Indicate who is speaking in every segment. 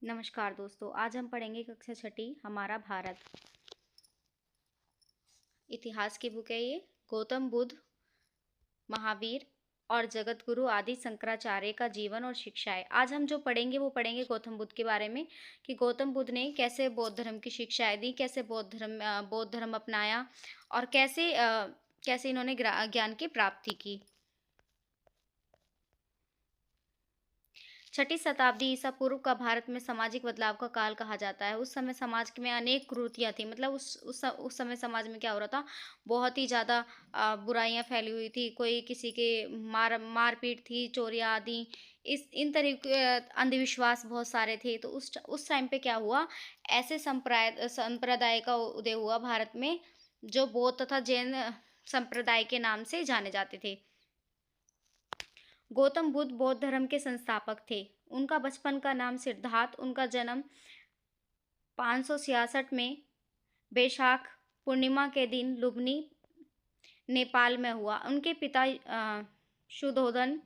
Speaker 1: नमस्कार दोस्तों, आज हम पढ़ेंगे कक्षा छठी हमारा भारत। इतिहास की बुक है ये। गौतम बुद्ध, महावीर और जगत गुरु आदि शंकराचार्य का जीवन और शिक्षाएं। आज हम जो पढ़ेंगे वो पढ़ेंगे गौतम बुद्ध के बारे में कि गौतम बुद्ध ने कैसे बौद्ध धर्म की शिक्षाएं दी, कैसे बौद्ध धर्म अपनाया और कैसे इन्होंने ज्ञान की प्राप्ति की। छठी शताब्दी ईसा पूर्व का भारत में सामाजिक बदलाव का काल कहा जाता है। उस समय समाज में अनेक कुरीतियाँ थी। मतलब उस समय समाज में क्या हो रहा था, बहुत ही ज़्यादा बुराइयां फैली हुई थी। कोई किसी के मारपीट थी, चोरियां आदि, इस इन तरीके अंधविश्वास बहुत सारे थे। तो उस टाइम पे क्या हुआ, ऐसे संप्रदाय का उदय हुआ भारत में जो बौद्ध तथा जैन संप्रदाय के नाम से जाने जाते थे। गौतम बुद्ध बौद्ध धर्म के संस्थापक थे। उनका बचपन का नाम सिद्धार्थ, उनका जन्म 566 में बैशाख पूर्णिमा के दिन लुम्बिनी, नेपाल में हुआ। उनके पिता शुद्धोधन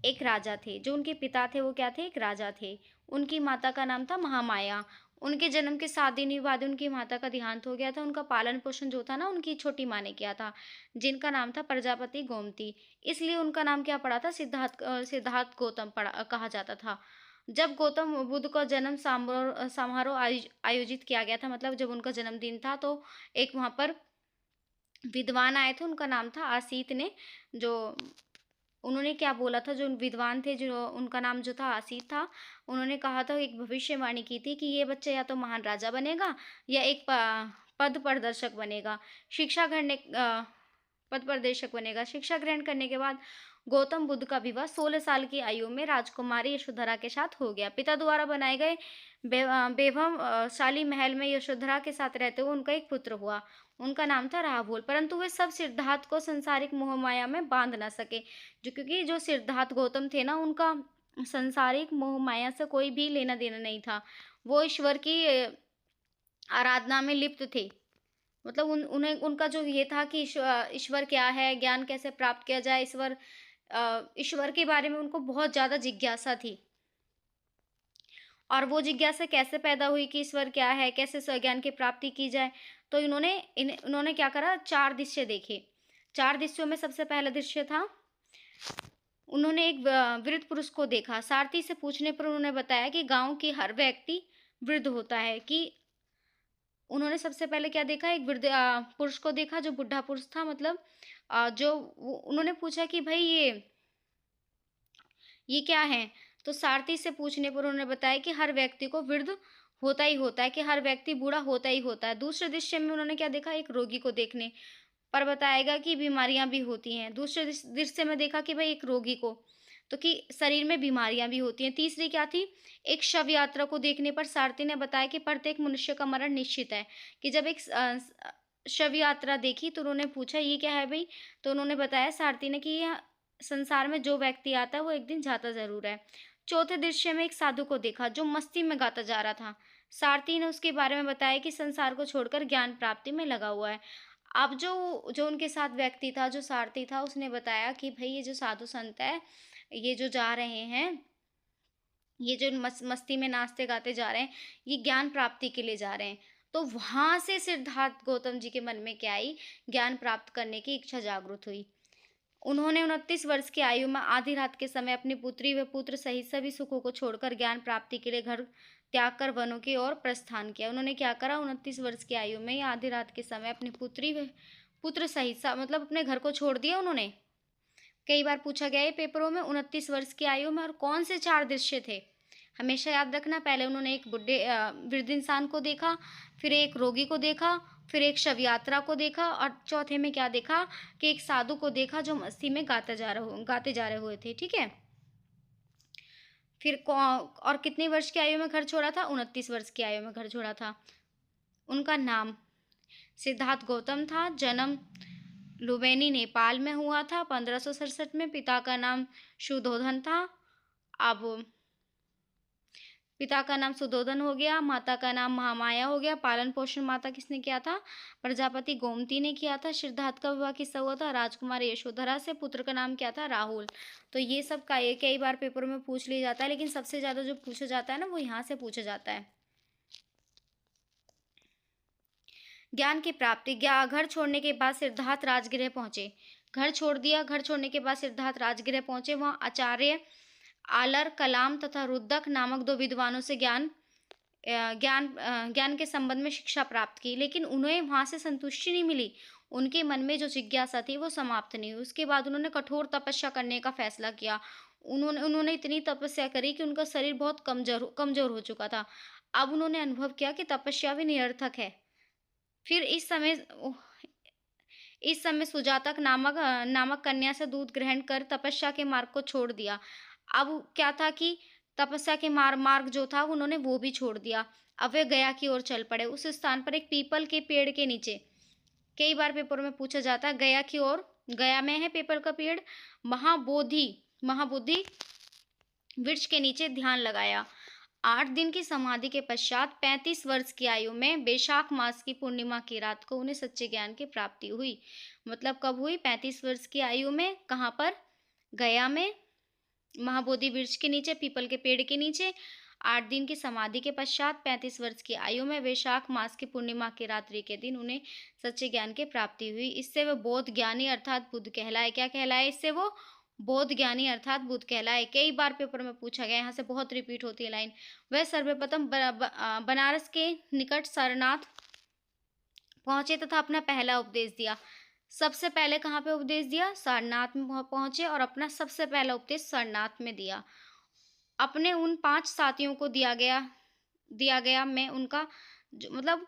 Speaker 1: एक राजा थे। जो उनके पिता थे वो क्या थे, एक राजा थे। उनकी माता का नाम था महामाया। उनके जन्म के 7 दिन ही बाद उनकी माता का देहांत हो गया था। उनका पालन पोषण जो था ना, उनकी छोटी माँ ने किया था, जिनका नाम था प्रजापति गोमती। इसलिए उनका नाम क्या पड़ा था, सिद्धार्थ गौतम कहा जाता था। जब गौतम बुद्ध का जन्म समारोह आयोजित किया गया था, मतलब जब उनका जन्मदिन था, तो एक वहाँ पर विद्वान आए थे। उनका नाम था आसीत ने। जो उन्होंने क्या बोला था, जो विद्वान थे, जो उनका नाम जो था आसीत था, उन्होंने कहा था, एक भविष्यवाणी की थी कि ये बच्चा या तो महान राजा बनेगा या एक पद प्रदर्शक बनेगा। पद प्रदर्शक बनेगा। शिक्षा ग्रहण करने के बाद गौतम बुद्ध का विवाह 16 साल की आयु में राजकुमारी यशोधरा के साथ हो गया। पिता द्वारा बनाए गए बेभवशाली महल में यशोधरा के साथ रहते हुए उनका एक पुत्र हुआ। उनका नाम था राहुल। परंतु वे सब सिद्धार्थ को संसारिक मोह माया में बांध न सके। क्योंकि जो सिद्धार्थ गौतम थे ना, उनका संसारिक मोह माया से कोई भी लेना देना नहीं था। वो ईश्वर की आराधना में लिप्त थे। मतलब उन्हें उनका जो ये था कि ईश्वर क्या है, ज्ञान कैसे प्राप्त किया जाए, ईश्वर के बारे में उनको बहुत ज़्यादा जिज्ञासा थी। और वो जिज्ञासा कैसे पैदा हुई कि ईश्वर क्या है, कैसे ज्ञान की प्राप्ति की जाए। तो उन्होंने क्या करा, 4 दृश्य देखे। 4 दृश्यों में सबसे पहला दृश्य था, उन्होंने एक वृद्ध पुरुष को देखा। सारथी से पूछने पर उन्होंने बताया कि गांव की हर व्यक्ति वृद्ध होता है। कि उन्होंने सबसे पहले क्या देखा, एक वृद्ध पुरुष को देखा जो बुढ़ा पुरुष था। मतलब उन्होंने पूछा कि भाई ये क्या है। तो सारथी से पूछने पर उन्होंने बताया कि हर व्यक्ति को वृद्ध होता ही होता है, कि हर व्यक्ति बूढ़ा होता ही होता है। दूसरे दृश्य में उन्होंने क्या देखा, एक रोगी को देखने पर बताएगा कि बीमारियां भी होती हैं। दूसरे दृश्य में देखा कि भाई एक रोगी को, तो कि शरीर में बीमारियां भी होती हैं। तीसरी क्या थी, एक शव यात्रा को देखने पर सारथी ने बताया कि प्रत्येक मनुष्य का मरण निश्चित है। कि जब एक शव यात्रा देखी तो उन्होंने पूछा ये क्या है भाई। तो उन्होंने बताया सारथी ने कि यह संसार में जो व्यक्ति आता है वो एक दिन जाता जरूर है। चौथे दृश्य में एक साधु को देखा जो मस्ती में गाता जा रहा था। सारथी ने उसके बारे में बताया कि संसार को छोड़कर ज्ञान प्राप्ति में लगा हुआ है। अब जो जो उनके साथ व्यक्ति था, जो सारथी था, उसने बताया कि भाई ये जो साधु संत है, ये जो जा रहे हैं, ये जो मस्ती में नाचते गाते जा रहे हैं, ये ज्ञान प्राप्ति के लिए जा रहे हैं। तो वहां से सिद्धार्थ गौतम जी के मन में क्या आई, ज्ञान प्राप्त करने की इच्छा जागृत हुई। उन्होंने 29 वर्ष की आयु में आधी रात के समय अपनी पुत्री व पुत्र सहित सभी सुखों को छोड़कर ज्ञान प्राप्ति के लिए घर त्याग कर वनों की ओर प्रस्थान किया। उन्होंने क्या करा, 29 वर्ष की आयु में या आधी रात के समय अपनी पुत्री व पुत्र सहित मतलब अपने घर को छोड़ दिया उन्होंने। कई बार पूछा गया है पेपरों में, 29 वर्ष की आयु में और कौन से 4 दृश्य थे। हमेशा याद रखना, पहले उन्होंने एक वृद्ध इंसान को देखा, फिर एक रोगी को देखा, फिर एक शव यात्रा को देखा, और चौथे में क्या देखा कि एक साधु को देखा जो मस्ती में गाते जा रहे हुए थे। ठीक है। फिर और कितनी वर्ष की आयु में घर छोड़ा था, 29 वर्ष की आयु में घर छोड़ा था। उनका नाम सिद्धार्थ गौतम था। जन्म लुम्बिनी नेपाल में हुआ था 1567 में। पिता का नाम शुद्धोधन था। अब पिता का नाम सुधोधन हो गया, माता का नाम महामाया हो गया। पालन पोषण माता किसने किया था? प्रजापति गोमती ने किया था। सिद्धार्थ का विवाह किससे हुआ था? राजकुमारी यशोधरा से। पुत्र का नाम क्या था? राहुल। तो ये सब का कई बार पेपरों में पूछ लिया जाता है, लेकिन सबसे ज्यादा जो पूछा जाता है ना, वो यहाँ से पूछा जाता है। ज्ञान की प्राप्ति। घर छोड़ने के बाद सिद्धार्थ राजगृह पहुंचे। घर छोड़ दिया। घर छोड़ने के बाद सिद्धार्थ राजगृह पहुंचे। वहां आचार्य आलर कलाम तथा रुद्रक नामक दो विद्वानों से ज्ञान के संबंध में शिक्षा प्राप्त की, लेकिन उन्हें वहां से संतुष्टि नहीं मिली। उनके मन में जो जिज्ञासा थी वो समाप्त नहीं हुई। उसके बाद उन्होंने कठोर तपस्या करने का फैसला किया। उन्होंने इतनी तपस्या करी कि उनका शरीर बहुत कमजोर कमजोर हो चुका था। अब उन्होंने अनुभव किया कि तपस्या भी निरर्थक है। फिर इस समय सुजातक नामक कन्या से दूध ग्रहण कर तपस्या के मार्ग को छोड़ दिया। अब क्या था कि तपस्या के मार्ग जो था उन्होंने वो भी छोड़ दिया। अब वे गया की ओर चल पड़े। उस स्थान पर एक पीपल के पेड़ के नीचे, कई बार पेपर में पूछा जाता है, गया की ओर, गया में है पीपल का पेड़, महाबोधि वृक्ष के नीचे ध्यान लगाया। 8 दिन की समाधि के पश्चात 35 वर्ष की आयु में वैशाख मास की पूर्णिमा की रात को उन्हें सच्चे ज्ञान की प्राप्ति हुई। मतलब कब हुई? 35 वर्ष की आयु में। कहाँ पर? गया में, महाबोधि वृक्ष के नीचे, पीपल के पेड़ के नीचे। 8 दिन की समाधि के पश्चात 35 वर्ष की आयु में वैशाख मास की पूर्णिमा की रात्रि के दिन उन्हें सच्चे ज्ञान की प्राप्ति हुई। इससे वो बोध ज्ञानी अर्थात बुद्ध कहलाए। क्या कहलाए? इससे वो बोध ज्ञानी अर्थात बुद्ध कहलाए। कई बार पेपर में पूछा गया, यहाँ से बहुत रिपीट होती है लाइन। वह सर्वप्रथम बनारस के निकट सारनाथ पहुंचे तथा अपना पहला उपदेश दिया। सबसे पहले कहाँ पे उपदेश दिया? सारनाथ में पहुंचे और अपना सबसे पहला उपदेश सारनाथ में दिया। अपने उन 5 साथियों को दिया गया। मैं उनका मतलब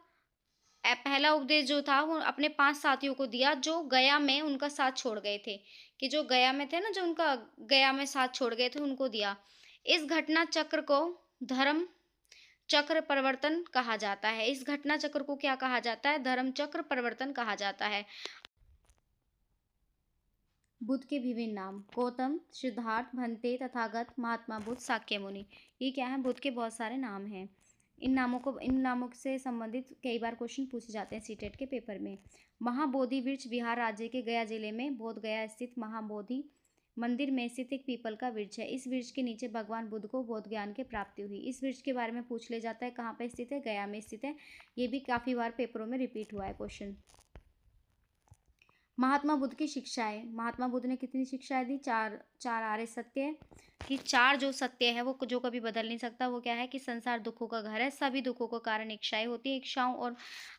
Speaker 1: पहला उपदेश जो था वो अपने 5 साथियों को दिया जो गया में उनका साथ छोड़ गए थे, कि जो गया में थे ना, जो उनका गया में साथ छोड़ गए थे, उनको दिया। इस घटना चक्र को धर्म चक्र परिवर्तन कहा जाता है। इस घटना चक्र को क्या कहा जाता है? धर्म चक्र परिवर्तन कहा जाता है। बुद्ध के विभिन्न नाम। गौतम, सिद्धार्थ, भंते, तथागत, महात्मा बुद्ध, शाक्य मुनि। ये क्या है? बुद्ध के बहुत सारे नाम हैं। इन नामों से संबंधित कई बार क्वेश्चन पूछे जाते हैं सीटेट के पेपर में। महाबोधि वृक्ष बिहार राज्य के गया जिले में बोध गया स्थित महाबोधि मंदिर में स्थित एक पीपल का वृक्ष है। इस वृक्ष के नीचे भगवान बुद्ध को बोध ज्ञान की प्राप्ति हुई। इस वृक्ष के बारे में पूछ ले जाता है, कहाँ पे स्थित है? गया में स्थित है। ये भी काफी बार पेपरों में रिपीट हुआ है क्वेश्चन। महात्मा बुद्ध की शिक्षाएं। महात्मा बुद्ध ने कितनी शिक्षाएं दी? 4 आर्य सत्य कि 4 जो सत्य है वो जो कभी बदल नहीं सकता। वो क्या है? कि संसार दुखों का घर है, सभी दुखों का कारण इच्छाएं होती है। इच्छाओं और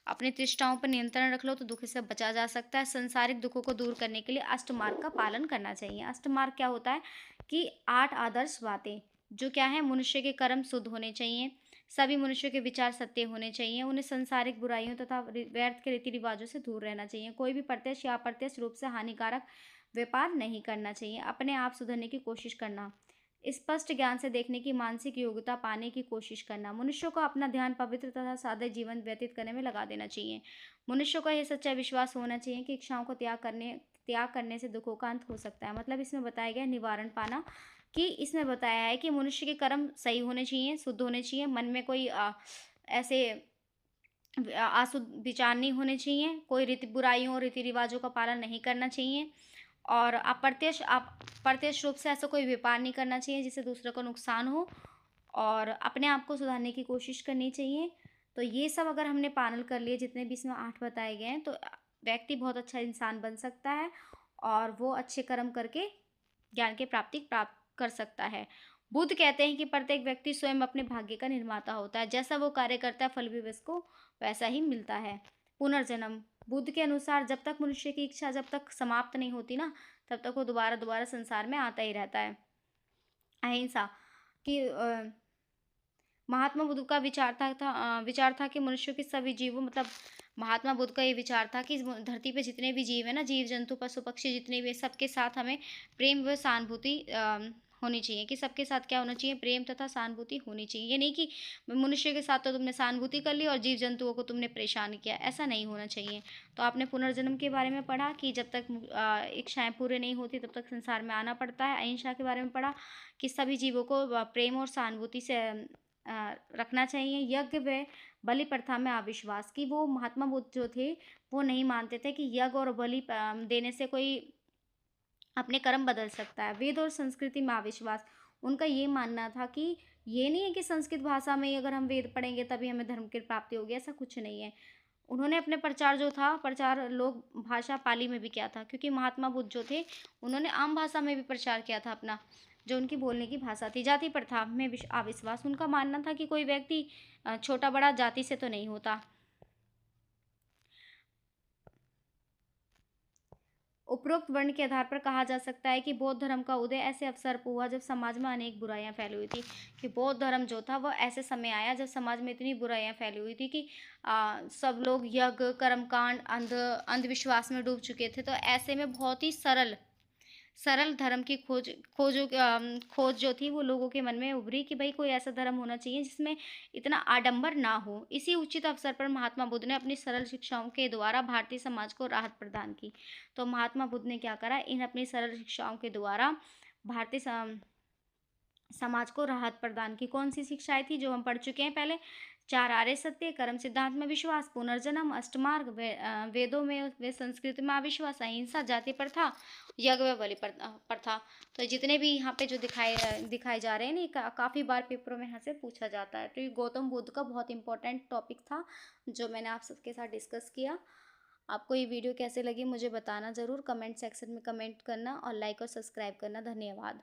Speaker 1: अपनी तृष्णाओं पर नियंत्रण रख लो तो दुख से बचा जा सकता है। संसारिक दुखों को दूर करने के लिए अष्टमार्ग का पालन करना चाहिए। अष्टमार्ग क्या होता है? कि 8 आदर्श बातें, जो क्या है? मनुष्य के कर्म शुद्ध होने चाहिए, सभी मनुष्यों के विचार सत्य होने चाहिए, उन्हें संसारिक बुराइयों तथा व्यर्थ के रीति रिवाजों से दूर रहना चाहिए, कोई भी प्रत्यक्ष या अप्रत्यक्ष रूप से हानिकारक व्यापार नहीं करना चाहिए, अपने आप सुधरने की कोशिश करना, स्पष्ट ज्ञान से देखने की मानसिक योग्यता पाने की कोशिश करना, मनुष्य को अपना ध्यान पवित्र तथा सादे जीवन व्यतीत करने में लगा देना चाहिए। मनुष्य को यह सच्चा विश्वास होना चाहिए कि इच्छाओं को त्याग करने से दुखों का अंत हो सकता है। मतलब इसमें बताया गया निवारण पाना, कि इसमें बताया है कि मनुष्य के कर्म सही होने चाहिए, शुद्ध होने चाहिए, मन में कोई ऐसे अशुद्ध विचार नहीं होने चाहिए, कोई बुराइयों और रीति रिवाजों का पालन नहीं करना चाहिए, और प्रत्यक्ष रूप से ऐसा कोई व्यापार नहीं करना चाहिए जिससे दूसरे को नुकसान हो, और अपने आप को सुधारने की कोशिश करनी चाहिए। तो ये सब अगर हमने पालन कर लिए, जितने भी इसमें 8 बताए गए हैं, तो व्यक्ति बहुत अच्छा इंसान बन सकता है और वो अच्छे कर्म करके ज्ञान की प्राप्ति प्राप्त कर सकता है। बुद्ध कहते हैं कि प्रत्येक व्यक्ति स्वयं अपने भाग्य का निर्माता होता है, जैसा वो कार्य करता है फल भी उसको वैसा ही मिलता है। पुनर्जन्म। बुद्ध के अनुसार जब तक मनुष्य की इच्छा जब तक समाप्त नहीं होती ना, तब तक वो दोबारा संसार में आता ही रहता है। अहिंसा कि महात्मा बुद्ध का विचार था कि मनुष्य के सभी जीवों, मतलब महात्मा बुद्ध का ये विचार था कि इस धरती पे जितने भी जीव है ना, जीव जंतु पशु पक्षी जितने भी, सबके साथ हमें प्रेम व सहानुभूति होनी चाहिए, कि सबके साथ क्या होना चाहिए? प्रेम तथा सहानुभूति होनी चाहिए। ये नहीं कि मनुष्य के साथ तो तुमने सहानुभूति कर ली और जीव जंतुओं को तुमने परेशान किया, ऐसा नहीं होना चाहिए। तो आपने पुनर्जन्म के बारे में पढ़ा कि जब तक इच्छाएं पूरे नहीं होती तब तक संसार में आना पड़ता है। अहिंसा के बारे में पढ़ा कि सभी जीवों को प्रेम और सहानुभूति से रखना चाहिए। यज्ञ व बलि प्रथा में अविश्वास, कि वो महात्मा बुद्ध जो थे, वो नहीं मानते थे कि यज्ञ और बलि देने से कोई अपने कर्म बदल सकता है। वेद और संस्कृति में अविश्वास, उनका ये मानना था कि ये नहीं है कि संस्कृत भाषा में ही अगर हम वेद पढ़ेंगे तभी हमें धर्म की प्राप्ति होगी, ऐसा कुछ नहीं है। उन्होंने अपने प्रचार जो था, प्रचार लोक भाषा पाली में भी किया था, क्योंकि महात्मा बुद्ध जो थे, उन्होंने आम भाषा में भी प्रचार किया था अपना, जो उनकी बोलने की भाषा थी। जाति प्रथा में अविश्वास, उनका मानना था कि कोई व्यक्ति छोटा बड़ा जाति से तो नहीं होता। उपरोक्त वर्ण के आधार पर कहा जा सकता है कि बौद्ध धर्म का उदय ऐसे अवसर पर हुआ जब समाज में अनेक बुराइयां फैली हुई थी। कि बौद्ध धर्म जो था वह ऐसे समय आया जब समाज में इतनी बुराइयां फैली हुई थी कि सब लोग यज्ञ कर्मकांड अंधविश्वास में डूब चुके थे। तो ऐसे में बहुत ही सरल सरल धर्म की खोज जो थी वो लोगों के मन में उभरी कि भाई कोई ऐसा धर्म होना चाहिए जिसमें इतना आडंबर ना हो। इसी उचित अवसर पर महात्मा बुद्ध ने अपनी सरल शिक्षाओं के द्वारा भारतीय समाज को राहत प्रदान की। तो महात्मा बुद्ध ने क्या करा, इन अपनी सरल शिक्षाओं के द्वारा भारतीय समाज को राहत प्रदान की। कौन सी शिक्षाएं थी जो हम पढ़ चुके हैं पहले? 4 आर्य सत्य, कर्म सिद्धांत में विश्वास, पुनर्जन्म, अष्टमार्ग, वेदों में वे संस्कृति में अविश्वास, अहिंसा, जाति प्रथा, यज्ञ व बलि प्रथा। तो जितने भी यहाँ पे जो दिखाए जा रहे हैं ना, काफ़ी बार पेपरों में यहाँ से पूछा जाता है। तो ये गौतम बुद्ध का बहुत इंपॉर्टेंट टॉपिक था जो मैंने आप सबके साथ डिस्कस किया। आपको ये वीडियो कैसे लगी मुझे बताना ज़रूर, कमेंट सेक्शन में कमेंट करना और लाइक और सब्सक्राइब करना। धन्यवाद।